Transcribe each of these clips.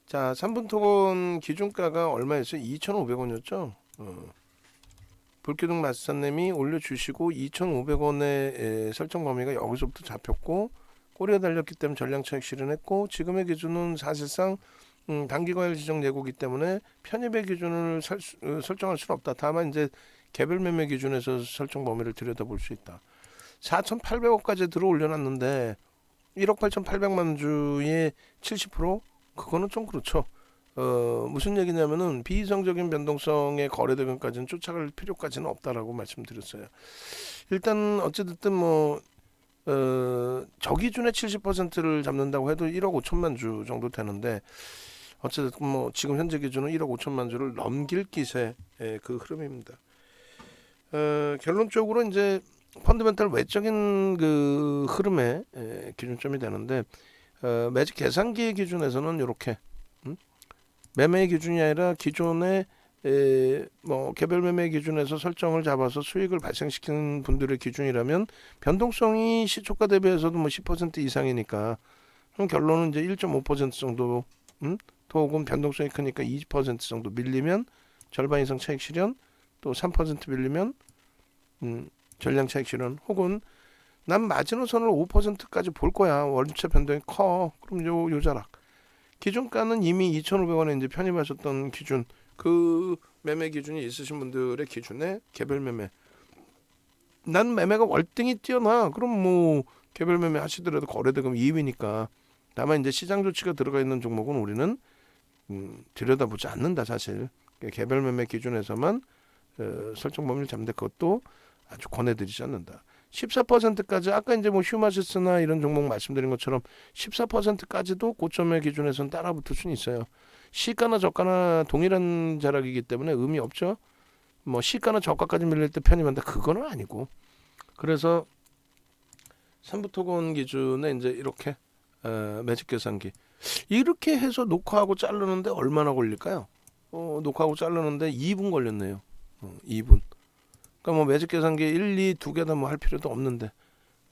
자, 3분 토건 기준가가 얼마였어요? 2,500원이었죠. 불기둥 마스터님이 올려주시고 2,500원의 설정 범위가 여기서부터 잡혔고 꼬리가 달렸기 때문에 전량 차익 실현했고, 지금의 기준은 사실상 단기과열 지정 예고기 때문에 편입의 기준을 설정할 수는 없다. 다만 이제 개별 매매 기준에서 설정 범위를 들여다볼 수 있다. 4,800억까지 들어 올려놨는데 1억 8,800만 주의 70%? 그거는 좀 그렇죠. 무슨 얘기냐면은 비이성적인 변동성의 거래 대금까지는 쫓아갈 필요까지는 없다라고 말씀드렸어요. 일단 어찌됐든 저기준의 70%를 잡는다고 해도 1억 5천만 주 정도 되는데, 어쨌든 지금 현재 기준은 1억 5천만 주를 넘길 기세의 그 흐름입니다. 결론적으로 이제 펀드멘탈 외적인 그 흐름의 기준점이 되는데, 매직 계산기 기준에서는 이렇게 매매 기준이 아니라 기존의 개별 매매 기준에서 설정을 잡아서 수익을 발생시키는 분들의 기준이라면 변동성이 시초가 대비해서도 10% 이상이니까, 그럼 결론은 이제 1.5% 정도, 혹은 변동성이 크니까 20% 정도 밀리면 절반 이상 차익 실현, 또 3% 밀리면 전량 차익 실현, 혹은 난 마지노선을 5%까지 볼 거야. 원체 변동이 커. 그럼 요 자락. 기준가는 이미 2,500원에 이제 편입하셨던 기준, 그 매매 기준이 있으신 분들의 기준에 개별 매매. 난 매매가 월등히 뛰어나. 그럼 개별 매매 하시더라도 거래대금 2위니까. 다만 이제 시장 조치가 들어가 있는 종목은 우리는 들여다보지 않는다, 사실. 개별 매매 기준에서만 설정 범위를 잡는데, 그것도 아주 권해드리지 않는다. 14%까지 아까 이제 휴마시스나 이런 종목 말씀드린 것처럼 14%까지도 고점의 기준에서는 따라붙을 수는 있어요. 시가나 저가나 동일한 자락이기 때문에 의미 없죠. 시가나 저가까지 밀릴 때 편입한다, 그거는 아니고. 그래서 3부 토건 기준에 이제 이렇게 매직 계산기 이렇게 해서 녹화하고 자르는데 얼마나 걸릴까요? 녹화하고 자르는데 2분 걸렸네요. 2분. 그러니까 매직 계산기 1, 2, 두 개 다 할 필요도 없는데.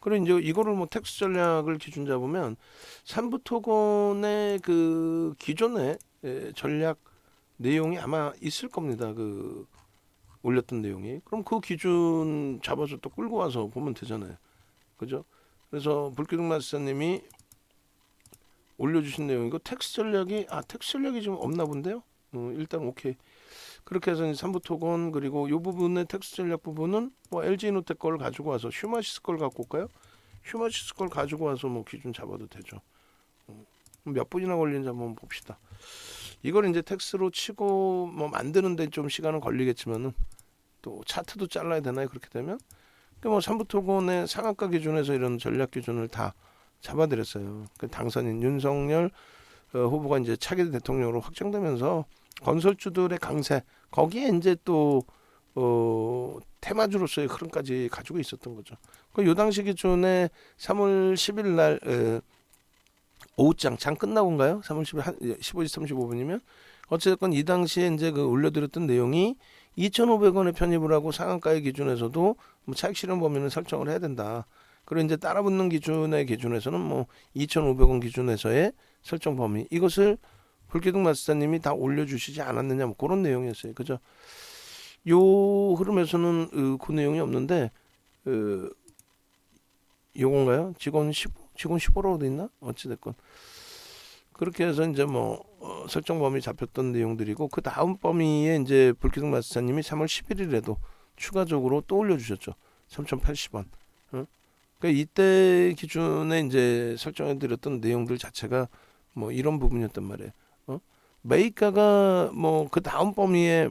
그리고 이제 이거를 텍스 전략을 기준 잡으면 3부 토건의 그 기존의 전략 내용이 아마 있을 겁니다. 그 올렸던 내용이. 그럼 그 기준 잡아서 또 끌고 와서 보면 되잖아요. 그죠? 그래서 불기둥 마스터님이 올려주신 내용이고, 텍스 전략이 지금 없나 본데요. 일단 오케이. 그렇게 해서 3부 토건, 그리고 이 부분의 텍스 전략 부분은 LG이노텍 걸 가지고 와서 휴마시스 걸 갖고 올까요? 휴마시스 걸 가지고 와서 기준 잡아도 되죠. 몇 분이나 걸리는지 한번 봅시다. 이걸 이제 텍스로 치고 만드는데 좀 시간은 걸리겠지만은, 또 차트도 잘라야 되나요? 그렇게 되면 3부 토건의 상한가 기준에서 이런 전략 기준을 다 잡아드렸어요. 그 당선인 윤석열 후보가 이제 차기 대통령으로 확정되면서 건설주들의 강세, 거기에 이제 또 테마주로서의 흐름까지 가지고 있었던 거죠. 요 당시 기준에 3월 10일 날 오후장 장 끝나고인가요? 3월 10일 15시 35분이면 어쨌든 이 당시에 이제 그 올려드렸던 내용이 2,500원에 편입을 하고 상한가의 기준에서도 차익 실현 범위는 설정을 해야 된다. 그리고 이제 따라붙는 기준의 기준에서는 2,500원 기준에서의 설정 범위, 이것을 불기둥 마스터님이 다 올려주시지 않았느냐, 그런 내용이었어요. 그죠? 요 흐름에서는 그 내용이 없는데, 요건가요? 직원 15라고 돼 있나? 어찌됐건. 그렇게 해서 이제 설정 범위 잡혔던 내용들이고, 그 다음 범위에 이제 불기둥 마스터님이 3월 11일에도 추가적으로 또 올려주셨죠. 3,080원. 그러니까 이때 기준에 이제 설정해드렸던 내용들 자체가 이런 부분이었단 말이에요. 매입가가 그 다음 범위에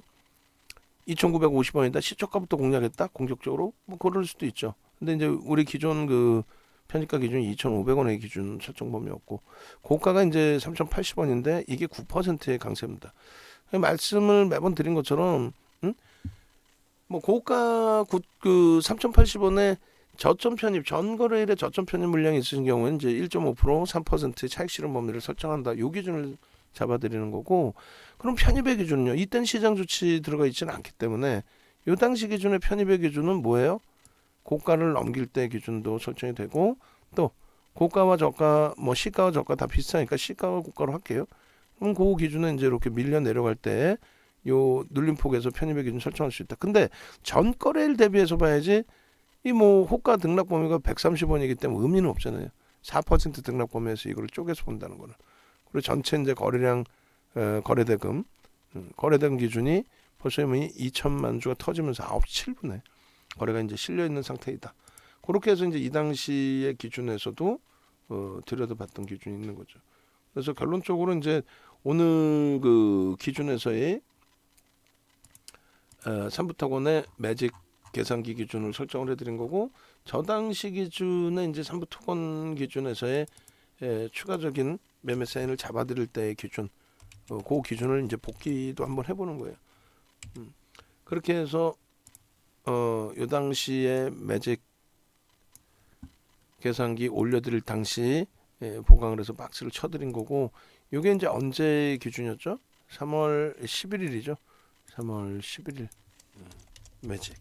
2,950원이다. 시초가부터 공략했다. 공격적으로 그럴 수도 있죠. 근데 이제 우리 기존 그 편입가 기준이 2,500원의 기준 설정 범위였고, 고가가 이제 3,080원인데 이게 9%의 강세입니다. 말씀을 매번 드린 것처럼 고가 그 3,080원에 저점 편입, 전 거래일에 저점 편입 물량이 있으신 경우는 이제 1.5%, 3%의 차익 실현 범위를 설정한다. 이 기준을 잡아드리는 거고, 그럼 편입의 기준은요, 이땐 시장 조치 들어가 있지는 않기 때문에 이 당시 기준의 편입의 기준은 뭐예요? 고가를 넘길 때 기준도 설정이 되고, 또 고가와 저가, 시가와 저가 다 비슷하니까 시가와 고가로 할게요. 그럼 그 기준에 이제 이렇게 밀려 내려갈 때 요 눌림폭에서 편입의 기준 설정할 수 있다. 근데 전 거래일 대비해서 봐야지 이 뭐 호가 등락 범위가 130원이기 때문에 의미는 없잖아요. 4% 등락 범위에서 이걸 쪼개서 본다는 거는. 그리고 전체 이제 거래량 거래대금 기준이 벌써 이미 2천만 주가 터지면서 9시 7분에 거래가 이제 실려 있는 상태이다. 그렇게 해서 이제 이 당시의 기준에서도 들여다봤던 기준이 있는 거죠. 그래서 결론적으로 이제 오늘 그 기준에서의 삼부토건의 매직 계산기 기준을 설정을 해드린 거고, 저 당시 기준에 이제 삼부토건 기준에서의 추가적인 매매 사인을 잡아드릴 때의 기준, 그 기준을 이제 복기도 한번 해보는 거예요. 그렇게 해서 요 당시에 매직 계산기 올려드릴 당시 보강을 해서 박스를 쳐드린 거고, 요게 이제 언제 기준이었죠? 3월 11일이죠. 3월 11일 매직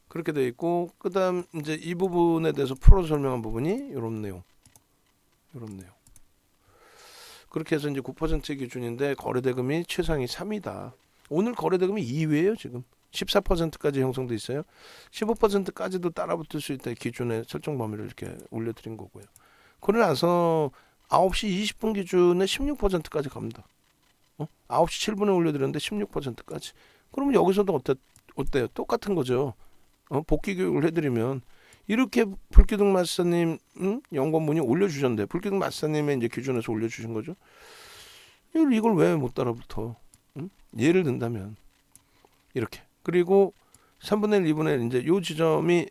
그렇게 돼 있고, 그다음 이제 이 부분에 대해서 풀어 설명한 부분이 이런 내용. 그렇게 해서 이제 9% 기준인데 거래대금이 최상위 3위다. 오늘 거래대금이 2위예요 지금. 14%까지 형성돼 있어요. 15%까지도 따라붙을 수 있다 기준의 설정 범위를 이렇게 올려드린 거고요. 그러고 나서 9시 20분 기준에 16%까지 갑니다. 9시 7분에 올려드렸는데 16%까지. 그러면 여기서도 어때요? 똑같은 거죠. 복귀 교육을 해드리면 이렇게 불기둥 마스터님 연관문이 올려주셨는데 불기둥 마스터님의 이제 기준에서 올려주신 거죠. 이걸 왜 못 따라붙어? 예를 든다면 이렇게. 그리고 3분의 1, 2분의 1 이제 요 지점이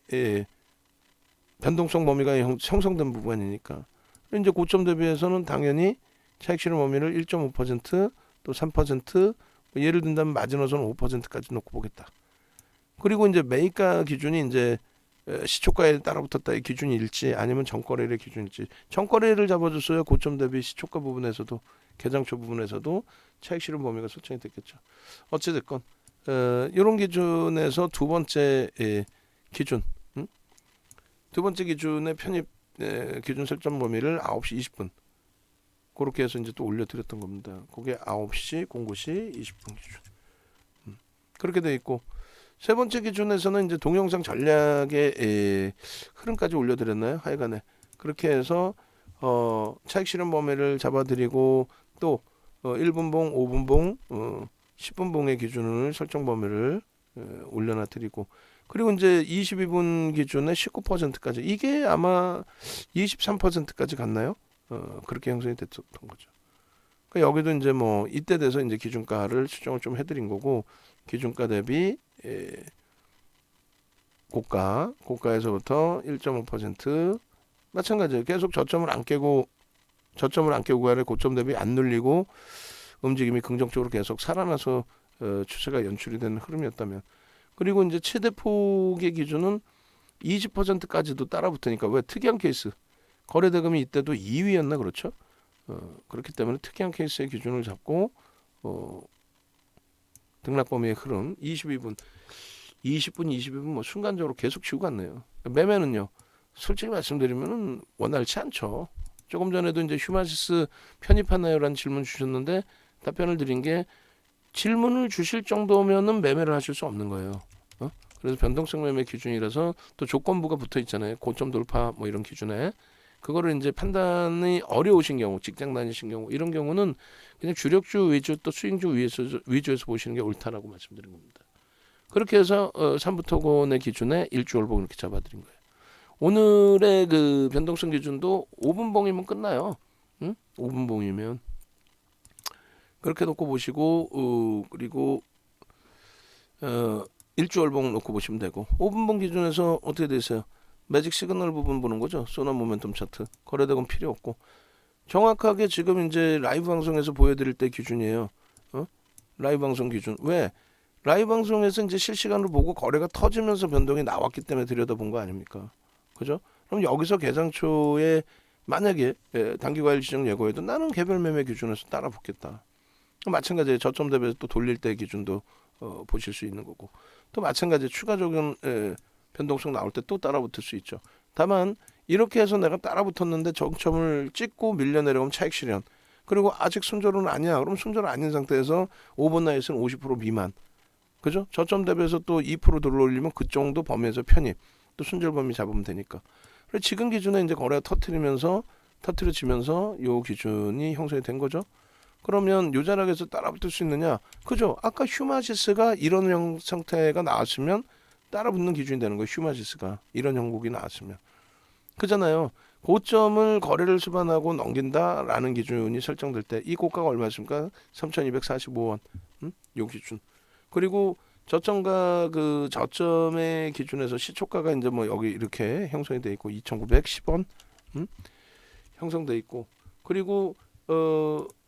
변동성 범위가 형성된 부분이니까 이제 고점 대비해서는 당연히 차익 실현 범위를 1.5% 또 3% 예를 든다면 마지노선은 5%까지 놓고 보겠다. 그리고 이제 매입가 기준이 이제 시초가에 따라붙었다의 기준일지 아니면 전거래일의 기준일지, 전거래일을 잡아줬어야 고점 대비 시초가 부분에서도 개장초 부분에서도 차익 실현 범위가 설정이 됐겠죠. 어찌됐건 이런 기준에서 두 번째 기준, 두 번째 기준의 편입 기준 설정 범위를 9시 20분 그렇게 해서 이제 또 올려드렸던 겁니다. 그게 9시 09시 20분 기준. 그렇게 돼 있고, 세 번째 기준에서는 이제 동영상 전략의 흐름까지 올려드렸나요? 하여간에 그렇게 해서 차익 실현 범위를 잡아드리고, 또 1분봉, 5분봉, 10분봉의 기준을 설정 범위를 올려놔드리고, 그리고 이제 22분 기준에 19%까지, 이게 아마 23%까지 갔나요? 그렇게 형성이 됐었던 거죠. 그러니까 여기도 이제 뭐 이때 돼서 이제 기준가를 수정을 좀 해드린 거고, 기준가 대비 고가에서부터 1.5% 마찬가지예요. 계속 저점을 안 깨고 가래 고점 대비 안 눌리고 움직임이 긍정적으로 계속 살아나서 추세가 연출이 되는 흐름이었다면, 그리고 이제 최대폭의 기준은 20%까지도 따라붙으니까, 왜 특이한 케이스 거래대금이 이때도 2위였나 그렇죠? 그렇기 때문에 특이한 케이스의 기준을 잡고 등락범위의 흐름 20분, 22분 뭐 순간적으로 계속 지고 갔네요. 매매는요, 솔직히 말씀드리면은 원활치 않죠. 조금 전에도 이제 휴마시스 편입하나요라는 질문 주셨는데 답변을 드린 게, 질문을 주실 정도면은 매매를 하실 수 없는 거예요. 그래서 변동성 매매 기준이라서 또 조건부가 붙어 있잖아요. 고점 돌파 뭐 이런 기준에. 그거를 이제 판단이 어려우신 경우, 직장 다니신 경우, 이런 경우는 그냥 주력주 위주 또 수익주 위주에서 보시는 게 옳다라고 말씀드린 겁니다. 그렇게 해서 삼부토건의 기준에 일주월봉 이렇게 잡아드린 거예요. 오늘의 그 변동성 기준도 5분봉이면 끝나요. 5분봉이면 그렇게 놓고 보시고, 그리고 일주월봉 놓고 보시면 되고, 5분봉 기준에서 어떻게 되세요? 매직 시그널 부분 보는 거죠. 소나 모멘텀 차트. 거래대금 필요 없고, 정확하게 지금 이제 라이브 방송에서 보여드릴 때 기준이에요. 라이브 방송 기준. 왜? 라이브 방송에서 이제 실시간으로 보고 거래가 터지면서 변동이 나왔기 때문에 들여다본 거 아닙니까? 그죠? 그럼 여기서 개장초에 만약에 단기과일 지정 예고에도 나는 개별 매매 기준에서 따라 붙겠다. 마찬가지로 저점 대비해서 또 돌릴 때 기준도 보실 수 있는 거고, 또 마찬가지로 추가적인 변동성 나올 때 또 따라붙을 수 있죠. 다만 이렇게 해서 내가 따라붙었는데 정점을 찍고 밀려 내려오면 차익 실현, 그리고 아직 순저로는 아니야. 그럼 순저로 아닌 상태에서 오버나잇은 50% 미만. 그죠? 저점 대비해서 또 2% 들어올리면 그 정도 범위에서 편입. 또 순절 범위 잡으면 되니까. 그래서 지금 기준에 이제 거래가 터트려지면서 요 기준이 형성이 된 거죠. 그러면 요 자락에서 따라붙을 수 있느냐? 그죠? 아까 휴마시스가 이런 상태가 나왔으면 따라붙는 기준이 되는 거예요. 휴마시스가 이런 형국이 나왔으면. 그잖아요. 고점을 거래를 수반하고 넘긴다라는 기준이 설정될 때 이 고가가 얼마였습니까? 3,245원. 요 기준. 그리고 저점과 그 저점의 기준에서 시초가가 이제 뭐 여기 이렇게 형성이 돼 있고 2,910원 형성돼 있고 그리고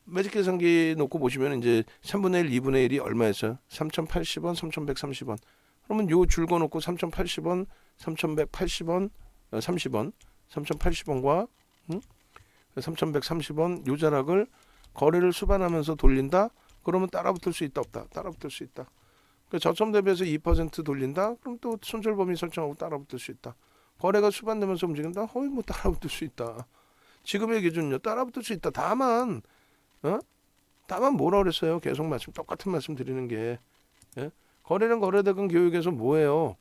매직 계산기 놓고 보시면 이제 3분의 1, 2분의 1이 얼마였어요? 3,080원, 3,130원. 그러면 요 줄 거놓고 3,080원, 3,180원, 30원, 3,080원과 3,130원 요 자락을 거래를 수반하면서 돌린다. 그러면 따라붙을 수 있다 없다? 따라붙을 수 있다. 그 저점 대비해서 2% 돌린다. 그럼 또 손절 범위 설정하고 따라붙을 수 있다. 거래가 수반되면서 움직인다. 거의 뭐 따라붙을 수 있다. 지금의 기준요 따라붙을 수 있다. 다만 뭐라 그랬어요? 계속 똑같은 말씀 드리는 게 거래는 거래대금 교육에서 뭐예요?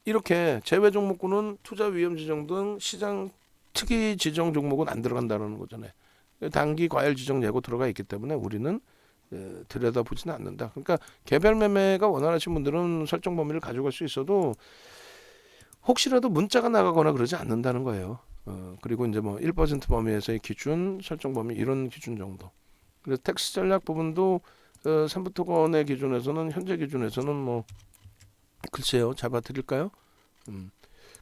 이렇게 제외 종목군은 투자 위험 지정 등 시장 특이 지정 종목은 안 들어간다는 거잖아요. 단기 과열 지정 예고 들어가 있기 때문에 우리는 들여다보지는 않는다. 그러니까 개별 매매가 원활하신 분들은 설정 범위를 가져갈 수 있어도 혹시라도 문자가 나가거나 그러지 않는다는 거예요. 그리고 이제 뭐 1% 범위에서의 기준, 설정 범위 이런 기준 정도. 그래서 텍스 전략 부분도 삼부토건의 기준에서는 현재 기준에서는 뭐 글쎄요 잡아드릴까요?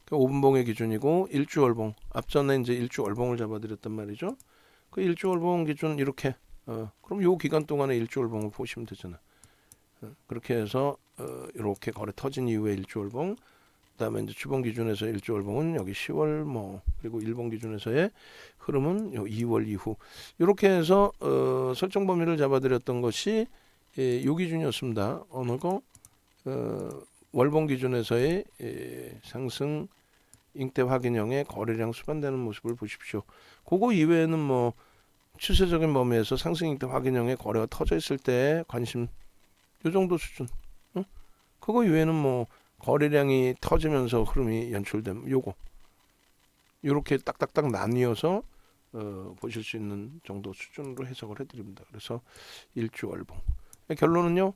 5분봉의 기준이고 일주월봉 앞전에 이제 일주월봉을 잡아드렸단 말이죠. 그 일주월봉 기준 이렇게 그럼 요 기간 동안에 일주월봉을 보시면 되잖아. 그렇게 해서 이렇게 거래 터진 이후에 일주월봉 그다음에 이제 주봉 기준에서 일주월봉은 여기 10월 뭐 그리고 일봉 기준에서의 흐름은 요 2월 이후 이렇게 해서 설정 범위를 잡아드렸던 것이 요 기준이었습니다. 어느 거 월봉 기준에서의 상승 잉태 확인형의 거래량 수반되는 모습을 보십시오. 그거 이외에는 뭐 추세적인 범위에서 상승 잉태 확인형의 거래가 터져 있을 때 관심 요 정도 수준. 그거 이외에는 뭐 거래량이 터지면서 흐름이 연출되면 요거 요렇게 딱딱딱 나뉘어서 보실 수 있는 정도 수준으로 해석을 해드립니다. 그래서 일주월봉 결론은요.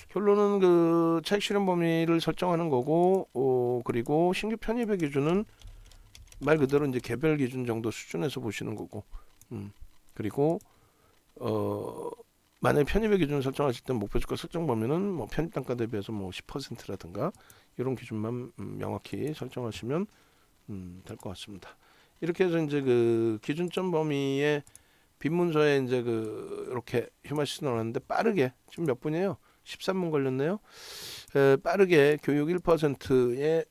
결론은 그 차익 실현 범위를 설정하는 거고 그리고 신규 편입의 기준은 말 그대로 이제 개별 기준 정도 수준에서 보시는 거고 그리고 만약에 편입의 기준을 설정하실 때 목표 주가 설정 범위는 뭐 편입 단가 대비해서 뭐 10%라든가 이런 기준만 명확히 설정하시면 될 것 같습니다. 이렇게 해서 이제 그 기준점 범위의 빈문서에 이제 그 이렇게 휴마시스 나왔는데 빠르게 지금 몇 분이에요? 13분 걸렸네요. 빠르게 교육 1%의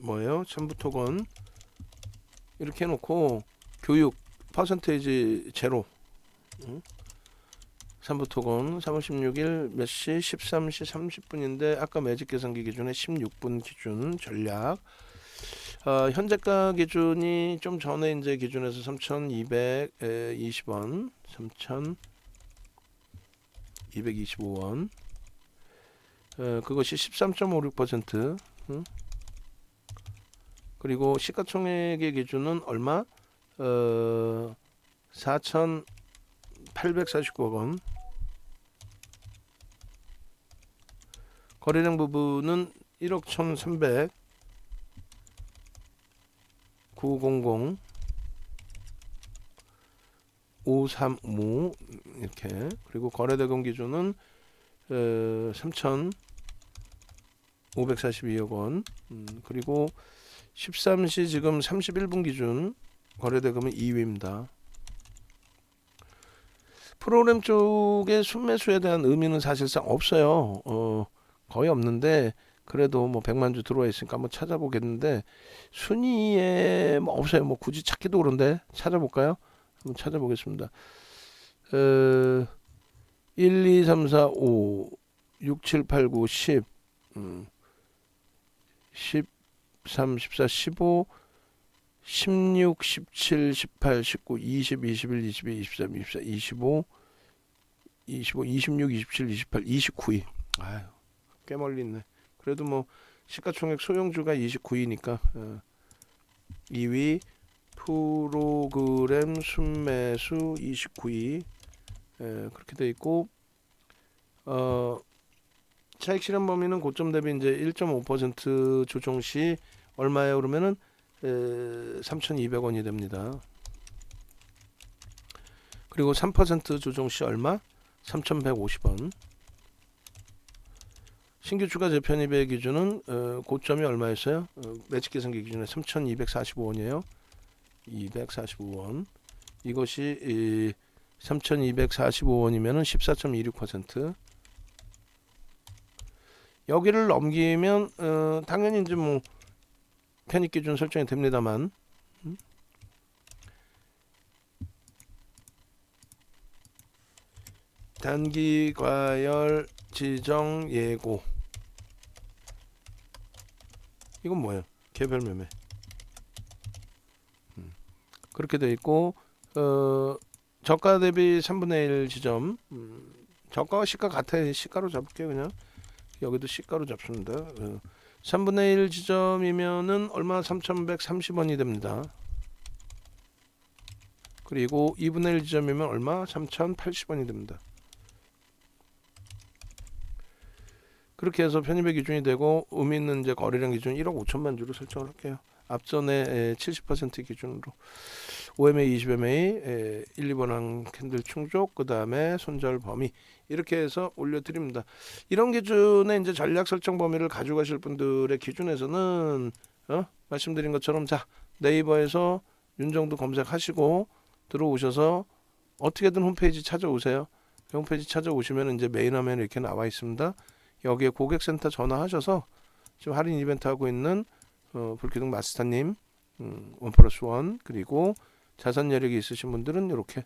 뭐예요? 참부토건 이렇게 해놓고 교육 퍼센테이지 제로 3부토건 3월 16일 몇 시? 13시 30분인데 아까 매직 계산기 기준에 16분 기준 전략 현재가 기준이 좀 전에 이제 기준에서 3,220원 3,225원 그것이 13.56% 그리고 시가총액의 기준은 얼마? 4,849억 원 거래량 부분은 1억 1,300 900 535 이렇게 그리고 거래대금 기준은 3,542억 원 그리고 13시 지금 31분 기준 거래대금은 2위입니다. 프로그램 쪽의 순매수에 대한 의미는 사실상 없어요. 거의 없는데 그래도 뭐 100만 주 들어와 있으니까 한번 찾아보겠는데 순위에 뭐 없어요. 뭐 굳이 찾기도 그런데 찾아볼까요? 한번 찾아보겠습니다. 1, 2, 3, 4, 5, 6, 7, 8, 9, 10, 13, 14, 15 16, 17, 18, 19, 20, 21, 22, 23, 24, 25, 25, 26, 27, 28, 29위. 아유, 꽤 멀리 있네. 그래도 뭐 시가총액 소형주가 29위니까 2위 프로그램 순매수 29위 그렇게 돼 있고 차익 실현 범위는 고점 대비 이제 1.5% 조정 시 얼마예요? 그러면은 3,200원이 됩니다. 그리고 3% 조정 시 얼마? 3,150원. 신규 추가 재편입의 기준은 고점이 얼마였어요? 매직 계산기 기준에 3,245원이에요. 245원. 이것이 3,245원이면은 14.26%. 여기를 넘기면 당연히 이제 뭐 편입 기준 설정이 됩니다만 단기 과열 지정 예고 이건 뭐예요? 개별 매매 그렇게 돼 있고 저가 대비 3분의 1 지점 저가와 시가 같아요. 시가로 잡을게요. 그냥 여기도 시가로 잡습니다. 3분의 1 지점이면은 얼마 3,130원이 됩니다. 그리고 2분의 1 지점이면 얼마 3,080원이 됩니다. 그렇게 해서 편입의 기준이 되고 의미 있는 이제 거래량 기준 1억 5천만 주로 설정을 할게요. 앞전에 70% 기준으로 OMA 20MA 1, 2번항 캔들 충족 그 다음에 손절 범위 이렇게 해서 올려드립니다. 이런 기준의 이제 전략 설정 범위를 가져가실 분들의 기준에서는 말씀드린 것처럼 자 네이버에서 윤정도 검색하시고 들어오셔서 어떻게든 홈페이지 찾아오세요. 홈페이지 찾아오시면 이제 메인 화면에 이렇게 나와 있습니다. 여기에 고객센터 전화하셔서 지금 할인 이벤트 하고 있는 불기둥 마스터님 1+1 그리고 자산 여력이 있으신 분들은 이렇게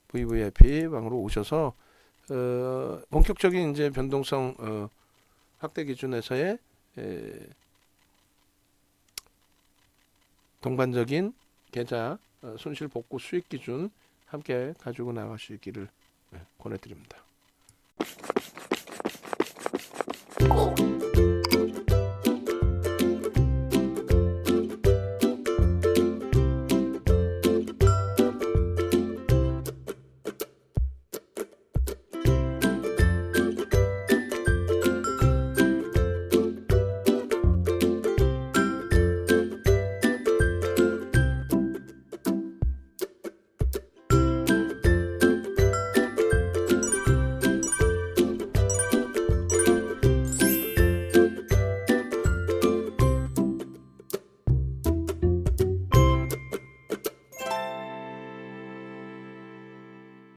VVIP 방으로 오셔서 본격적인 이제 변동성 확대 기준에서의 동반적인 계좌 손실 복구 수익 기준 함께 가지고 나가시기를 권해드립니다.